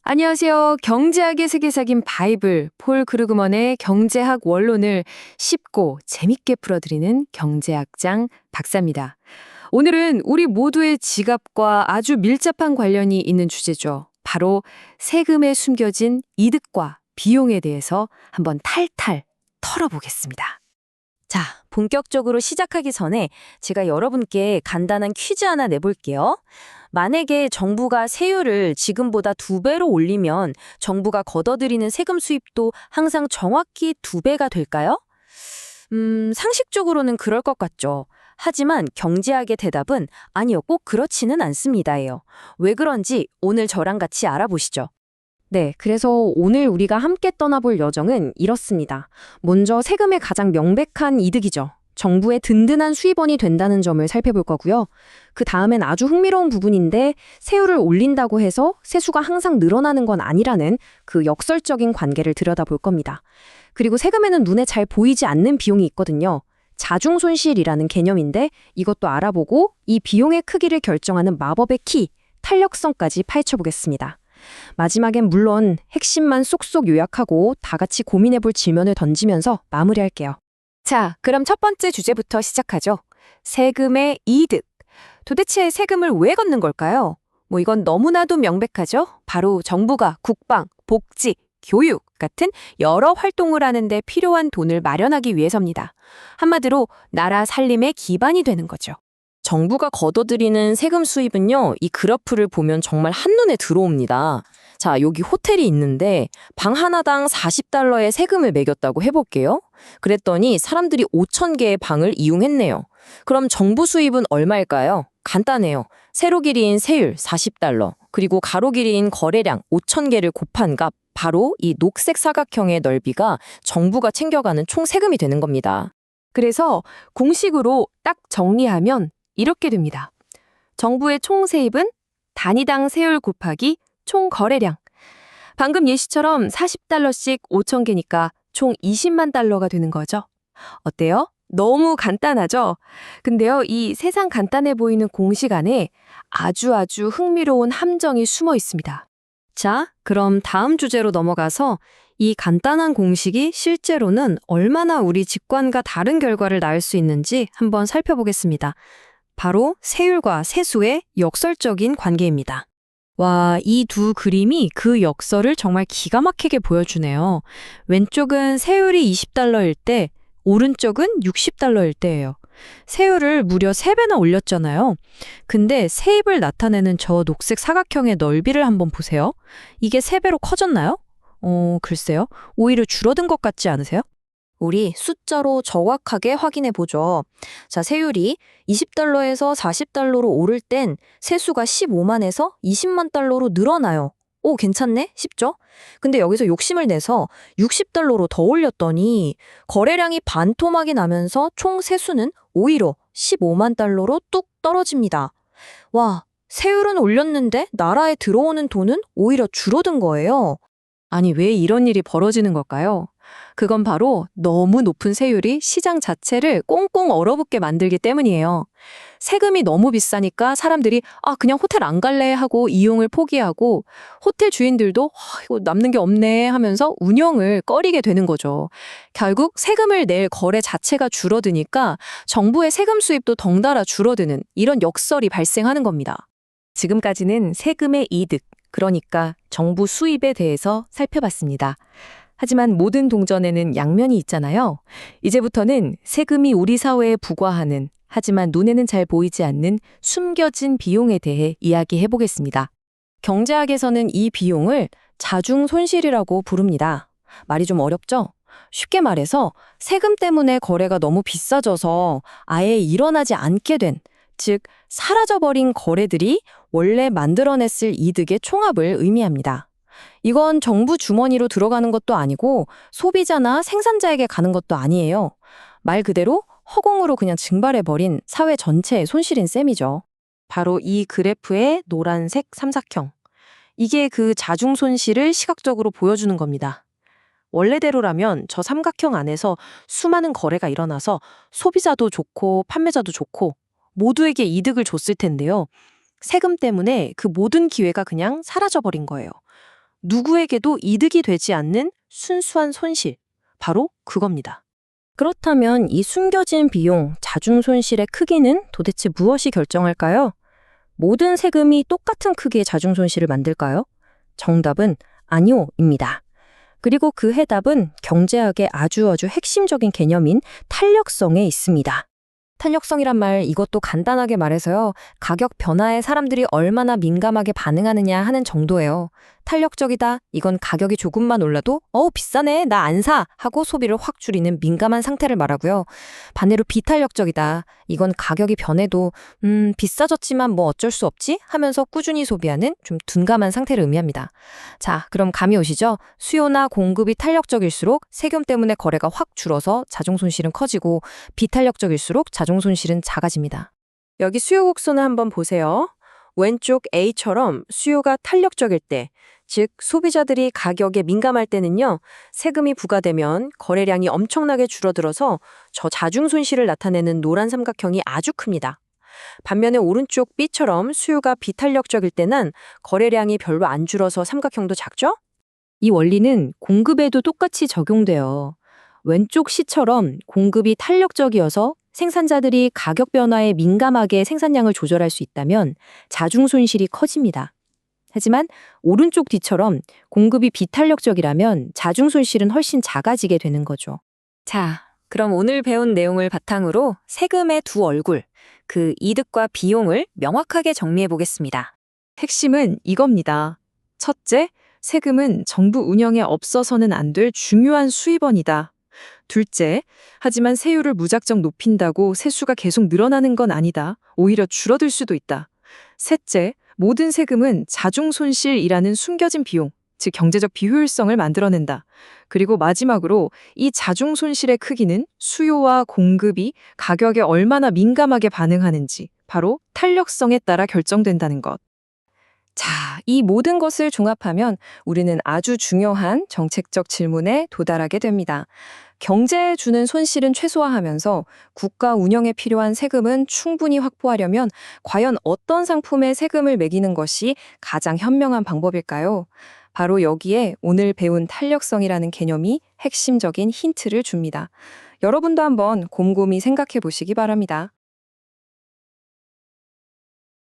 안녕하세요. 경제학의 세계사긴 바이블, 폴 크루그먼의 경제학 원론을 쉽고 재밌게 풀어드리는 경제학장 박사입니다. 오늘은 우리 모두의 지갑과 아주 밀접한 관련이 있는 주제죠. 바로 세금에 숨겨진 이득과 비용에 대해서 한번 탈탈 털어보겠습니다. 자, 본격적으로 시작하기 전에 제가 여러분께 간단한 퀴즈 하나 내볼게요. 만약에 정부가 세율을 지금보다 2배로 올리면 정부가 걷어들이는 세금 수입도 항상 정확히 2배가 될까요? 상식적으로는 그럴 것 같죠. 하지만 경제학의 대답은 아니요, 꼭 그렇지는 않습니다예요. 왜 그런지 오늘 저랑 같이 알아보시죠. 네, 그래서 오늘 우리가 함께 떠나볼 여정은 이렇습니다. 먼저 세금의 가장 명백한 이득이죠. 정부의 든든한 수입원이 된다는 점을 살펴볼 거고요. 그 다음엔 아주 흥미로운 부분인데 세율을 올린다고 해서 세수가 항상 늘어나는 건 아니라는 그 역설적인 관계를 들여다볼 겁니다. 그리고 세금에는 눈에 잘 보이지 않는 비용이 있거든요. 자중손실이라는 개념인데 이것도 알아보고 이 비용의 크기를 결정하는 마법의 키, 탄력성까지 파헤쳐보겠습니다. 마지막엔 물론 핵심만 쏙쏙 요약하고 다 같이 고민해볼 질문을 던지면서 마무리할게요. 자, 그럼 첫 번째 주제부터 시작하죠. 세금의 이득. 도대체 세금을 왜 걷는 걸까요? 이건 너무나도 명백하죠? 바로 정부가 국방, 복지, 교육 같은 여러 활동을 하는데 필요한 돈을 마련하기 위해서입니다. 한마디로 나라 살림의 기반이 되는 거죠. 정부가 걷어들이는 세금 수입은요, 이 그래프를 보면 정말 한눈에 들어옵니다. 자, 여기 호텔이 있는데 방 하나당 $40의 세금을 매겼다고 해볼게요. 그랬더니 사람들이 5,000개의 방을 이용했네요. 그럼 정부 수입은 얼마일까요? 간단해요. 세로 길이인 세율 $40, 그리고 가로 길이인 거래량 5,000개를 곱한 값, 바로 이 녹색 사각형의 넓이가 정부가 챙겨가는 총 세금이 되는 겁니다. 그래서 공식으로 딱 정리하면 이렇게 됩니다. 정부의 총 세입은 단위당 세율 곱하기 총 거래량. 방금 예시처럼 $40씩 5,000개니까 총 20만 달러가 되는 거죠. 어때요? 너무 간단하죠? 근데요, 이 세상 간단해 보이는 공식 안에 아주 흥미로운 함정이 숨어 있습니다. 자, 그럼 다음 주제로 넘어가서 이 간단한 공식이 실제로는 얼마나 우리 직관과 다른 결과를 낳을 수 있는지 한번 살펴보겠습니다. 바로 세율과 세수의 역설적인 관계입니다. 와, 이 두 그림이 그 역설을 정말 기가 막히게 보여주네요. 왼쪽은 세율이 $20일 때, 오른쪽은 $60일 때예요. 세율을 무려 3배나 올렸잖아요. 근데 세입을 나타내는 저 녹색 사각형의 넓이를 한번 보세요. 이게 3배로 커졌나요? 글쎄요. 오히려 줄어든 것 같지 않으세요? 우리 숫자로 정확하게 확인해 보죠. 자, 세율이 $20에서 $40로 오를 땐 세수가 15만에서 20만 달러로 늘어나요. 오, 괜찮네? 쉽죠? 근데 여기서 욕심을 내서 $60로 더 올렸더니 거래량이 반토막이 나면서 총 세수는 오히려 15만 달러로 뚝 떨어집니다. 와, 세율은 올렸는데 나라에 들어오는 돈은 오히려 줄어든 거예요. 아니, 왜 이런 일이 벌어지는 걸까요? 그건 바로 너무 높은 세율이 시장 자체를 꽁꽁 얼어붙게 만들기 때문이에요. 세금이 너무 비싸니까 사람들이 그냥 호텔 안 갈래 하고 이용을 포기하고 호텔 주인들도 이거 남는 게 없네 하면서 운영을 꺼리게 되는 거죠. 결국 세금을 낼 거래 자체가 줄어드니까 정부의 세금 수입도 덩달아 줄어드는 이런 역설이 발생하는 겁니다. 지금까지는 세금의 이득, 그러니까 정부 수입에 대해서 살펴봤습니다. 하지만 모든 동전에는 양면이 있잖아요. 이제부터는 세금이 우리 사회에 부과하는, 하지만 눈에는 잘 보이지 않는 숨겨진 비용에 대해 이야기해 보겠습니다. 경제학에서는 이 비용을 자중손실이라고 부릅니다. 말이 좀 어렵죠? 쉽게 말해서 세금 때문에 거래가 너무 비싸져서 아예 일어나지 않게 된, 즉 사라져버린 거래들이 원래 만들어냈을 이득의 총합을 의미합니다. 이건 정부 주머니로 들어가는 것도 아니고 소비자나 생산자에게 가는 것도 아니에요. 말 그대로 허공으로 그냥 증발해버린 사회 전체의 손실인 셈이죠. 바로 이 그래프의 노란색 삼각형. 이게 그 자중손실을 시각적으로 보여주는 겁니다. 원래대로라면 저 삼각형 안에서 수많은 거래가 일어나서 소비자도 좋고 판매자도 좋고 모두에게 이득을 줬을 텐데요. 세금 때문에 그 모든 기회가 그냥 사라져버린 거예요. 누구에게도 이득이 되지 않는 순수한 손실. 바로 그겁니다. 그렇다면 이 숨겨진 비용, 자중 손실의 크기는 도대체 무엇이 결정할까요? 모든 세금이 똑같은 크기의 자중 손실을 만들까요? 정답은 아니오입니다. 그리고 그 해답은 경제학의 아주 핵심적인 개념인 탄력성에 있습니다. 탄력성이란 말, 이것도 간단하게 말해서요, 가격 변화에 사람들이 얼마나 민감하게 반응하느냐 하는 정도예요. 탄력적이다, 이건 가격이 조금만 올라도 비싸네, 나 안 사 하고 소비를 확 줄이는 민감한 상태를 말하고요. 반대로 비탄력적이다, 이건 가격이 변해도 비싸졌지만 뭐 어쩔 수 없지 하면서 꾸준히 소비하는 좀 둔감한 상태를 의미합니다. 자, 그럼 감이 오시죠? 수요나 공급이 탄력적일수록 세금 때문에 거래가 확 줄어서 자중 손실은 커지고, 비탄력적일수록 자중 손실은 작아집니다. 여기 수요 곡선을 한번 보세요. 왼쪽 A처럼 수요가 탄력적일 때, 즉 소비자들이 가격에 민감할 때는요, 세금이 부과되면 거래량이 엄청나게 줄어들어서 저 자중 손실을 나타내는 노란 삼각형이 아주 큽니다. 반면에 오른쪽 B처럼 수요가 비탄력적일 때는 거래량이 별로 안 줄어서 삼각형도 작죠? 이 원리는 공급에도 똑같이 적용돼요. 왼쪽 C처럼 공급이 탄력적이어서 생산자들이 가격 변화에 민감하게 생산량을 조절할 수 있다면 자중 손실이 커집니다. 하지만 오른쪽 D처럼 공급이 비탄력적이라면 자중 손실은 훨씬 작아지게 되는 거죠. 자, 그럼 오늘 배운 내용을 바탕으로 세금의 두 얼굴, 그 이득과 비용을 명확하게 정리해 보겠습니다. 핵심은 이겁니다. 첫째, 세금은 정부 운영에 없어서는 안 될 중요한 수입원이다. 둘째, 하지만 세율을 무작정 높인다고 세수가 계속 늘어나는 건 아니다. 오히려 줄어들 수도 있다. 셋째, 모든 세금은 자중 손실이라는 숨겨진 비용, 즉 경제적 비효율성을 만들어낸다. 그리고 마지막으로 이 자중 손실의 크기는 수요와 공급이 가격에 얼마나 민감하게 반응하는지, 바로 탄력성에 따라 결정된다는 것. 자, 이 모든 것을 종합하면 우리는 아주 중요한 정책적 질문에 도달하게 됩니다. 경제에 주는 손실은 최소화하면서 국가 운영에 필요한 세금은 충분히 확보하려면 과연 어떤 상품에 세금을 매기는 것이 가장 현명한 방법일까요? 바로 여기에 오늘 배운 탄력성이라는 개념이 핵심적인 힌트를 줍니다. 여러분도 한번 곰곰이 생각해 보시기 바랍니다.